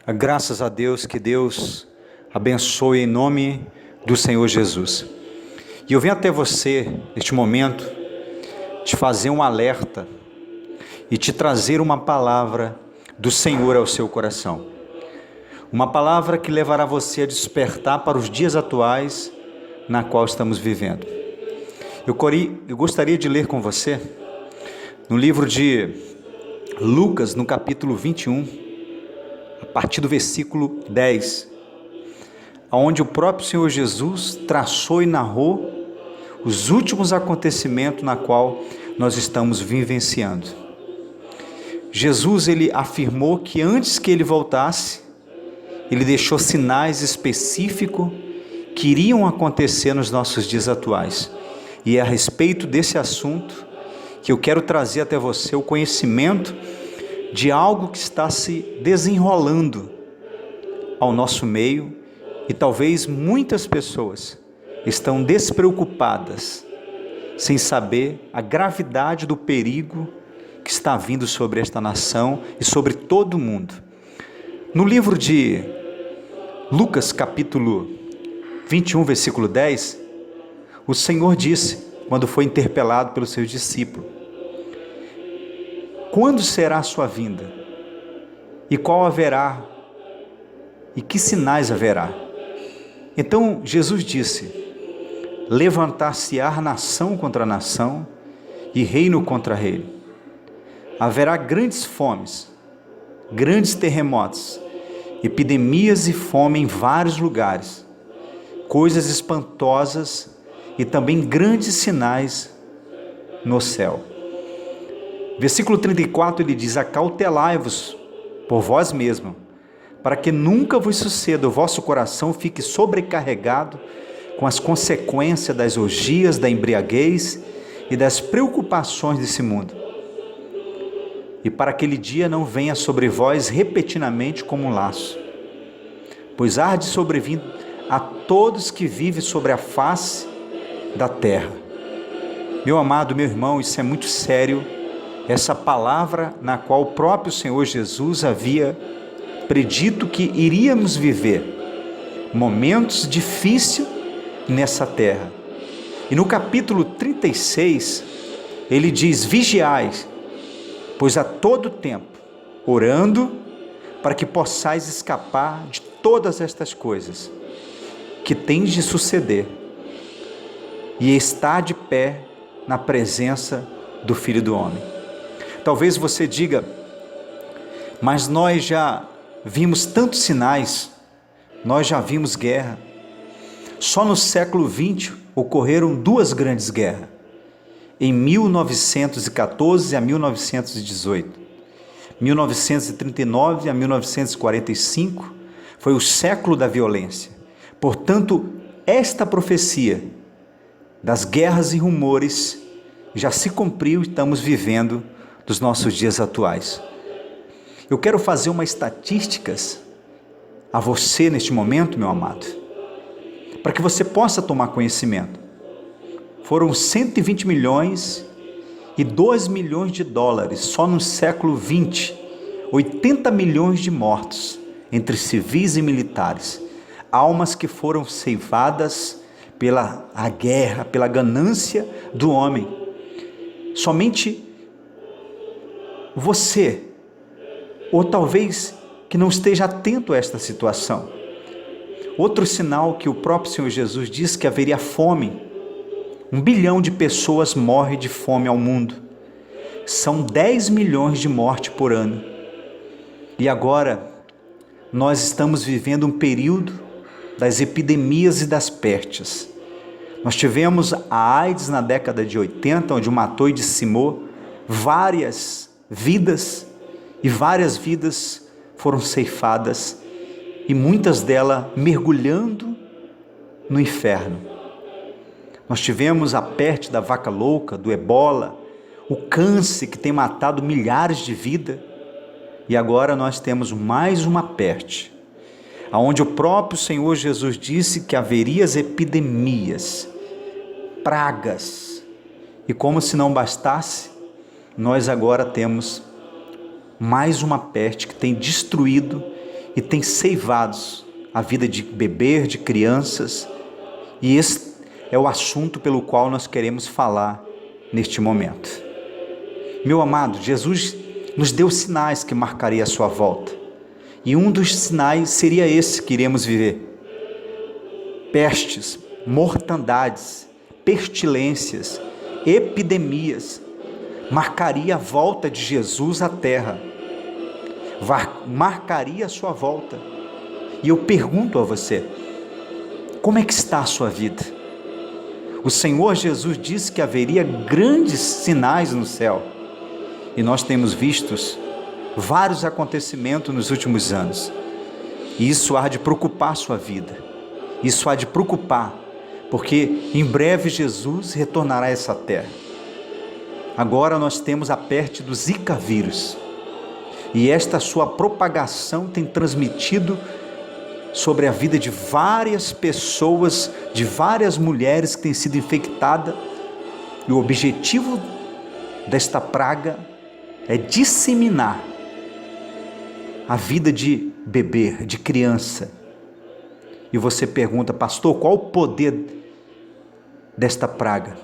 Graças a Deus, que Deus abençoe em nome do Senhor Jesus. E eu venho até você, neste momento, te fazer um alerta e te trazer uma palavra do Senhor ao seu coração. Uma palavra que levará você a despertar para os dias atuais na qual estamos vivendo. Eu gostaria de ler com você, no livro de Lucas, no capítulo 21, a partir do versículo 10, onde o próprio Senhor Jesus traçou e narrou os últimos acontecimentos na qual nós estamos vivenciando. Jesus, ele afirmou que antes que ele voltasse, ele deixou sinais específicos que iriam acontecer nos nossos dias atuais. E é a respeito desse assunto que eu quero trazer até você o conhecimento de algo que está se desenrolando ao nosso meio, e talvez muitas pessoas estão despreocupadas, sem saber a gravidade do perigo que está vindo sobre esta nação e sobre todo o mundo. No livro de Lucas, capítulo 21, versículo 10, o Senhor disse, quando foi interpelado pelos seus discípulos: quando será a sua vinda? E qual haverá? E que sinais haverá? Então Jesus disse: levantar-se-á nação contra nação e reino contra reino. Haverá grandes fomes, grandes terremotos, epidemias e fome em vários lugares, coisas espantosas e também grandes sinais no céu. Versículo 34, ele diz: acautelai-vos por vós mesmos, para que nunca vos suceda, o vosso coração fique sobrecarregado com as consequências das orgias, da embriaguez e das preocupações desse mundo. E para aquele dia não venha sobre vós repentinamente como um laço, pois há de sobrevir a todos que vivem sobre a face da terra. Meu amado, meu irmão, isso é muito sério. Essa palavra na qual o próprio Senhor Jesus havia predito que iríamos viver momentos difíceis nessa terra. E no capítulo 36, ele diz: vigiai, pois a todo tempo, orando, para que possais escapar de todas estas coisas que têm de suceder, e estar de pé na presença do Filho do Homem. Talvez você diga: mas nós já vimos tantos sinais, nós já vimos guerra. Só no século XX ocorreram duas grandes guerras, em 1914 a 1918. 1939 a 1945 foi o século da violência. Portanto, esta profecia das guerras e rumores já se cumpriu e estamos vivendo dos nossos dias atuais. Eu quero fazer umas estatísticas a você neste momento, meu amado, para que você possa tomar conhecimento. Foram 120 milhões e 2 milhões de dólares só no século 20, 80 milhões de mortos entre civis e militares, almas que foram ceivadas pela guerra, pela ganância do homem. Somente você, ou talvez que não esteja atento a esta situação. Outro sinal que o próprio Senhor Jesus disse que haveria fome. 1 bilhão de pessoas morrem de fome ao mundo. São 10 milhões de mortes por ano. E agora nós estamos vivendo um período das epidemias e das pestes. Nós tivemos a AIDS na década de 80, onde matou e dizimou várias vidas, e várias vidas foram ceifadas, e muitas delas mergulhando no inferno. Nós tivemos a peste da vaca louca, do ebola, o câncer que tem matado milhares de vidas, e agora nós temos mais uma peste, onde o próprio Senhor Jesus disse que haveria epidemias, pragas, e como se não bastasse, nós agora temos mais uma peste que tem destruído e tem ceivado a vida de bebês, de crianças, e esse é o assunto pelo qual nós queremos falar neste momento. Meu amado, Jesus nos deu sinais que marcaria a sua volta, e um dos sinais seria esse que iremos viver: pestes, mortandades, pestilências, epidemias, marcaria a volta de Jesus à terra, marcaria a sua volta. E eu pergunto a você, como é que está a sua vida? O Senhor Jesus disse que haveria grandes sinais no céu, e nós temos visto vários acontecimentos nos últimos anos, e isso há de preocupar a sua vida, isso há de preocupar, porque em breve Jesus retornará a essa terra. Agora nós temos a peste do Zika vírus, e esta sua propagação tem transmitido sobre a vida de várias pessoas, de várias mulheres que têm sido infectadas, e o objetivo desta praga é disseminar a vida de bebê, de criança. E você pergunta, pastor, qual o poder desta praga?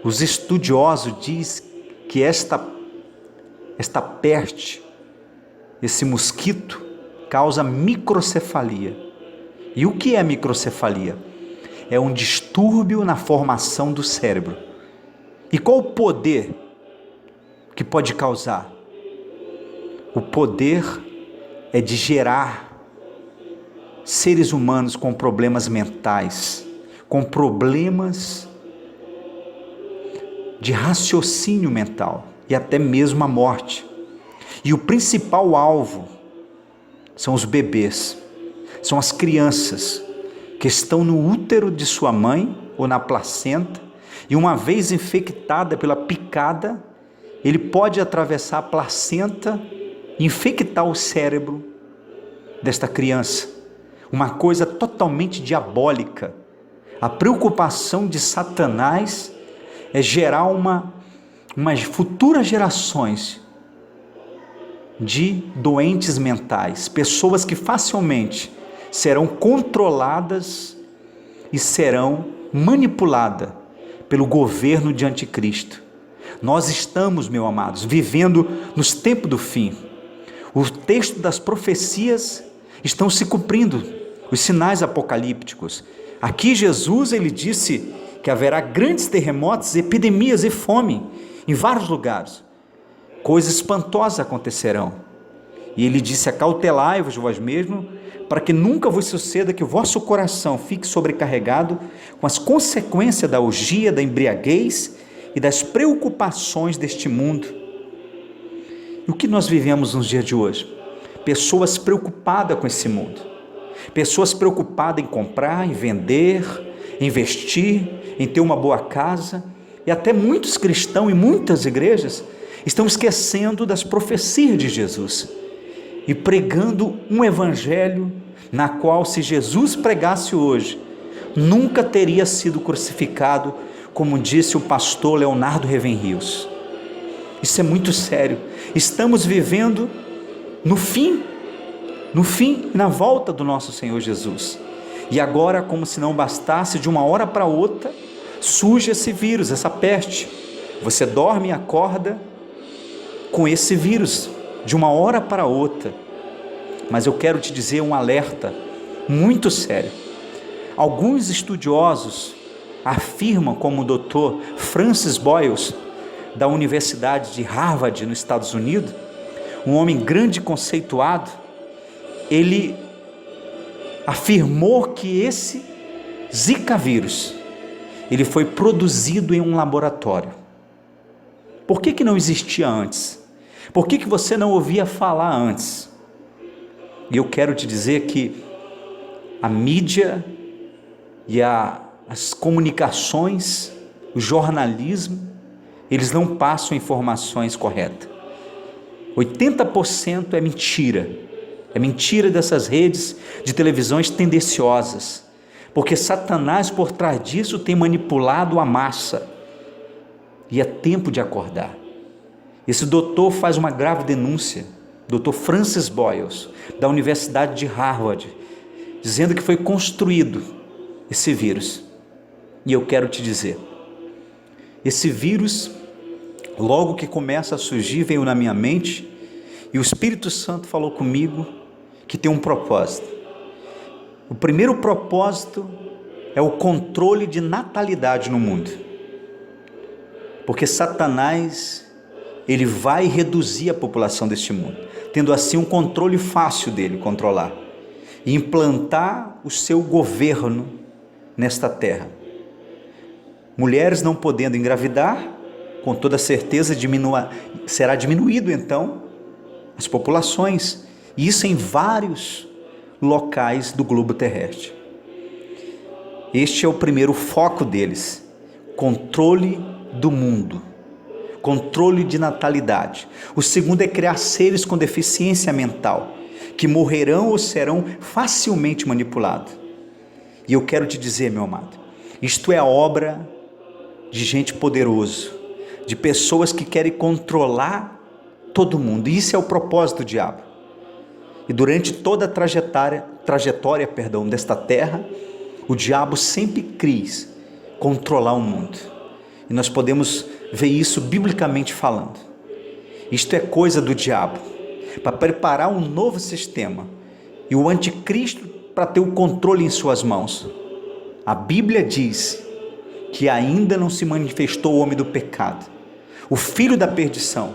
Os estudiosos dizem que esta peste, esse mosquito, causa microcefalia. E o que é microcefalia? É um distúrbio na formação do cérebro. E qual o poder que pode causar? O poder é de gerar seres humanos com problemas mentais, com problemas de raciocínio mental e até mesmo a morte. E o principal alvo são os bebês, são as crianças que estão no útero de sua mãe ou na placenta, e uma vez infectada pela picada, ele pode atravessar a placenta e infectar o cérebro desta criança. Uma coisa totalmente diabólica. A preocupação de Satanás é gerar umas futuras gerações de doentes mentais, pessoas que facilmente serão controladas e serão manipuladas pelo governo de anticristo. Nós estamos, meus amados, vivendo nos tempos do fim. O texto das profecias estão se cumprindo, os sinais apocalípticos. Aqui Jesus, ele disse que haverá grandes terremotos, epidemias e fome em vários lugares. Coisas espantosas acontecerão. E ele disse, acautelai-vos vós mesmos, para que nunca vos suceda que o vosso coração fique sobrecarregado com as consequências da orgia, da embriaguez e das preocupações deste mundo. E o que nós vivemos nos dias de hoje? Pessoas preocupadas com esse mundo. Pessoas preocupadas em comprar, em vender, investir, em ter uma boa casa. E até muitos cristãos e muitas igrejas estão esquecendo das profecias de Jesus e pregando um evangelho na qual, se Jesus pregasse hoje, nunca teria sido crucificado, como disse o pastor Leonardo Ravenhius. Isso é muito sério. Estamos vivendo no fim, na volta do nosso Senhor Jesus. E agora, como se não bastasse, de uma hora para outra, surge esse vírus, essa peste. Você dorme e acorda com esse vírus, de uma hora para outra. Mas eu quero te dizer um alerta muito sério. Alguns estudiosos afirmam, como o Dr. Francis Boyles, da Universidade de Harvard, nos Estados Unidos, um homem grande e conceituado, ele afirmou que esse Zika vírus, ele foi produzido em um laboratório. Por que não existia antes? Por que você não ouvia falar antes? E eu quero te dizer que a mídia e as comunicações, o jornalismo, eles não passam informações corretas. 80% é mentira. É mentira dessas redes de televisões tendenciosas, porque Satanás por trás disso tem manipulado a massa. E é tempo de acordar. Esse doutor faz uma grave denúncia. Dr. Francis Boyles, da Universidade de Harvard, dizendo que foi construído esse vírus. E eu quero te dizer, esse vírus, logo que começa a surgir, veio na minha mente, e o Espírito Santo falou comigo que tem um propósito. O primeiro propósito é o controle de natalidade no mundo. Porque Satanás, ele vai reduzir a população deste mundo, tendo assim um controle fácil dele controlar e implantar o seu governo nesta terra. Mulheres não podendo engravidar, com toda certeza será diminuído então as populações, e isso em vários locais do globo terrestre. Este é o primeiro foco deles: controle do mundo, controle de natalidade. O segundo é criar seres com deficiência mental, que morrerão ou serão facilmente manipulados. E eu quero te dizer, meu amado, isto é a obra de gente poderosa, de pessoas que querem controlar todo mundo. E isso é o propósito do diabo. E durante toda a trajetória desta terra, o diabo sempre quis controlar o mundo. E nós podemos ver isso biblicamente falando. Isto é coisa do diabo, para preparar um novo sistema, e o anticristo para ter o controle em suas mãos. A Bíblia diz que ainda não se manifestou o homem do pecado, o filho da perdição,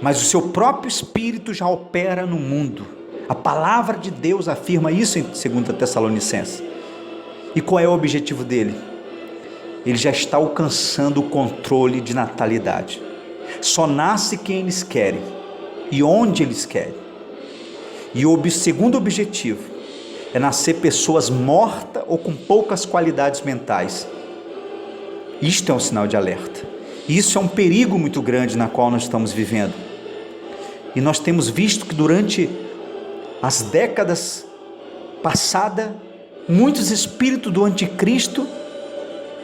mas o seu próprio espírito já opera no mundo. A palavra de Deus afirma isso em 2 Tessalonicenses. E qual é o objetivo dele? Ele já está alcançando o controle de natalidade. Só nasce quem eles querem e onde eles querem. E o segundo objetivo é nascer pessoas mortas ou com poucas qualidades mentais. Isto é um sinal de alerta. Isso é um perigo muito grande na qual nós estamos vivendo. E nós temos visto que durante as décadas passadas, muitos espíritos do anticristo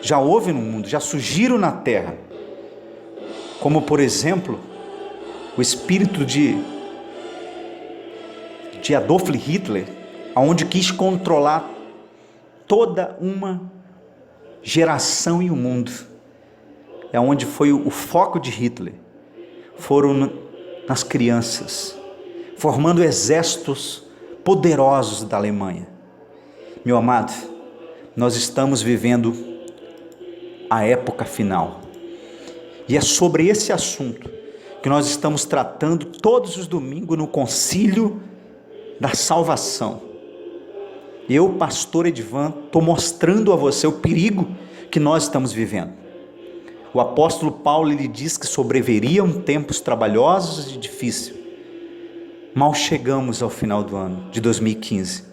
já houve no mundo, já surgiram na terra. Como, por exemplo, o espírito de Adolf Hitler, onde quis controlar toda uma geração e o mundo. É onde foi o foco de Hitler. Foram nas crianças, formando exércitos poderosos da Alemanha. Meu amado, nós estamos vivendo a época final. E é sobre esse assunto que nós estamos tratando todos os domingos no Concílio da Salvação. Eu, pastor Edivan, estou mostrando a você o perigo que nós estamos vivendo. O apóstolo Paulo, ele diz que sobreviriam tempos trabalhosos e difíceis. Mal chegamos ao final do ano de 2015.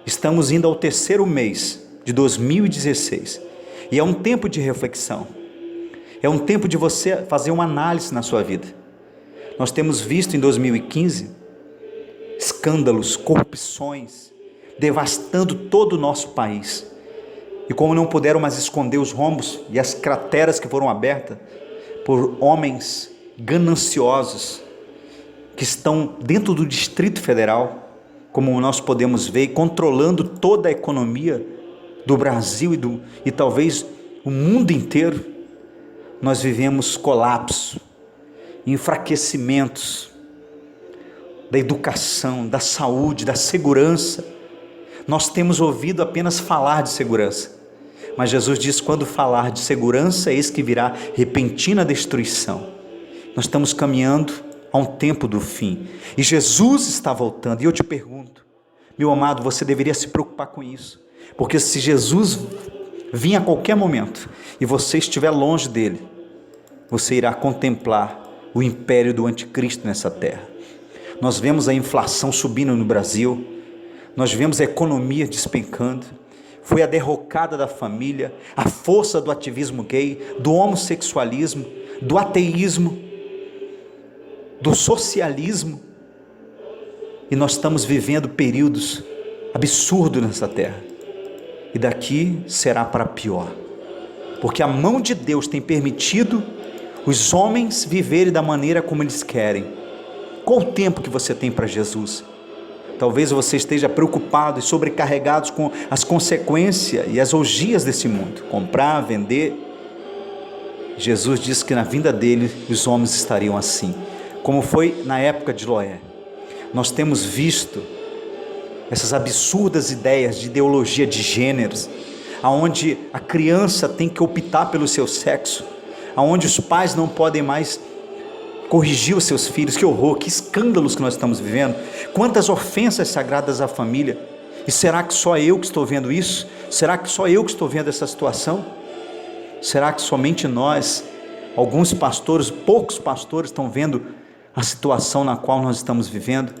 Estamos indo ao terceiro mês de 2016. E é um tempo de reflexão. É um tempo de você fazer uma análise na sua vida. Nós temos visto em 2015 escândalos, corrupções, devastando todo o nosso país. E como não puderam mais esconder os rombos e as crateras que foram abertas por homens gananciosos que estão dentro do Distrito Federal, como nós podemos ver, controlando toda a economia do Brasil e talvez o mundo inteiro, nós vivemos colapso, enfraquecimentos da educação, da saúde, da segurança. Nós temos ouvido apenas falar de segurança, mas Jesus diz: quando falar de segurança, eis que virá repentina destruição. Nós estamos caminhando a um tempo do fim, e Jesus está voltando. E eu te pergunto, meu amado, você deveria se preocupar com isso, porque se Jesus vir a qualquer momento, e você estiver longe dele, você irá contemplar o império do anticristo nessa terra. Nós vemos a inflação subindo no Brasil, nós vemos a economia despencando, foi a derrocada da família, a força do ativismo gay, do homossexualismo, do ateísmo, do socialismo, e nós estamos vivendo períodos absurdos nessa terra, e daqui será para pior, porque a mão de Deus tem permitido os homens viverem da maneira como eles querem, Qual o tempo que você tem para Jesus? Talvez você esteja preocupado e sobrecarregado com as consequências e as orgias desse mundo. Comprar, vender. Jesus disse que na vinda dele os homens estariam assim, como foi na época de Noé. Nós temos visto essas absurdas ideias de ideologia de gêneros, aonde a criança tem que optar pelo seu sexo, aonde os pais não podem mais corrigir os seus filhos. Que horror, que escândalos que nós estamos vivendo, quantas ofensas sagradas à família. E será que só eu que estou vendo isso? Será que só eu que estou vendo essa situação? Será que somente nós, alguns pastores, poucos pastores estão vendo a situação na qual nós estamos vivendo?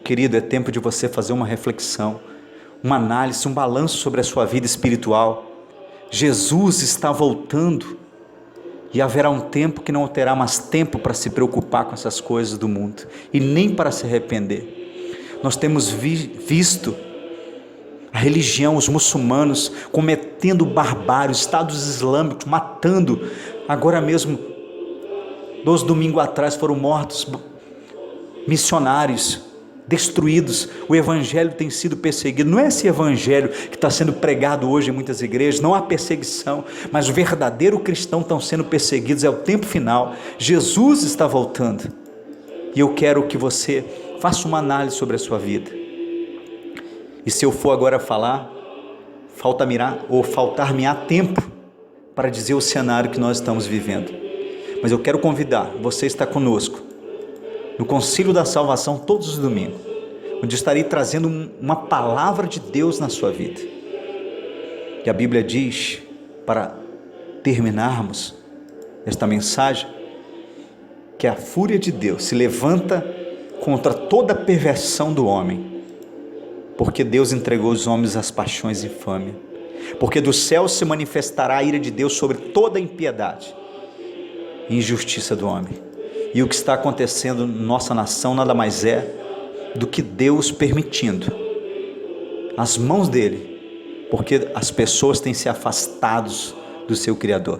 Querido, é tempo de você fazer uma reflexão, uma análise, um balanço sobre a sua vida espiritual. Jesus está voltando e haverá um tempo que não terá mais tempo para se preocupar com essas coisas do mundo e nem para se arrepender. Nós temos visto a religião, os muçulmanos cometendo barbárie, estados islâmicos matando. Agora mesmo, 2 domingos atrás foram mortos missionários, destruídos. O evangelho tem sido perseguido. Não é esse evangelho que está sendo pregado hoje em muitas igrejas, não há perseguição, mas o verdadeiro cristão estão sendo perseguidos. É o tempo final, Jesus está voltando, e eu quero que você faça uma análise sobre a sua vida. E se eu for agora falar, faltar-me-á tempo para dizer o cenário que nós estamos vivendo, mas eu quero convidar, você está conosco no Concílio da Salvação todos os domingos, onde estarei trazendo uma palavra de Deus na sua vida. E a Bíblia diz, para terminarmos esta mensagem, que a fúria de Deus se levanta contra toda a perversão do homem, porque Deus entregou os homens às paixões infames, porque do céu se manifestará a ira de Deus sobre toda a impiedade e injustiça do homem. E o que está acontecendo na nossa nação nada mais é do que Deus permitindo, as mãos dele, porque as pessoas têm se afastado do seu Criador.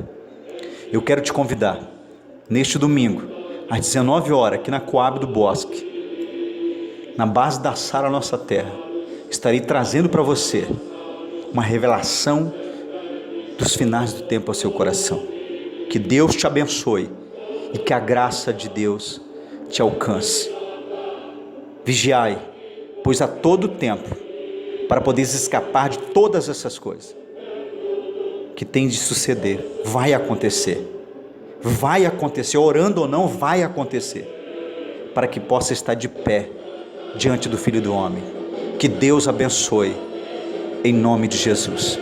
Eu quero te convidar, neste domingo, às 19 horas, aqui na Coab do Bosque, na base da Sara Nossa Terra, estarei trazendo para você uma revelação dos finais do tempo ao seu coração. Que Deus te abençoe e que a graça de Deus te alcance. Vigiai, pois a todo tempo, para poderes escapar de todas essas coisas que tem de suceder. Vai acontecer, orando ou não, vai acontecer, para que possa estar de pé diante do Filho do Homem. Que Deus abençoe, em nome de Jesus.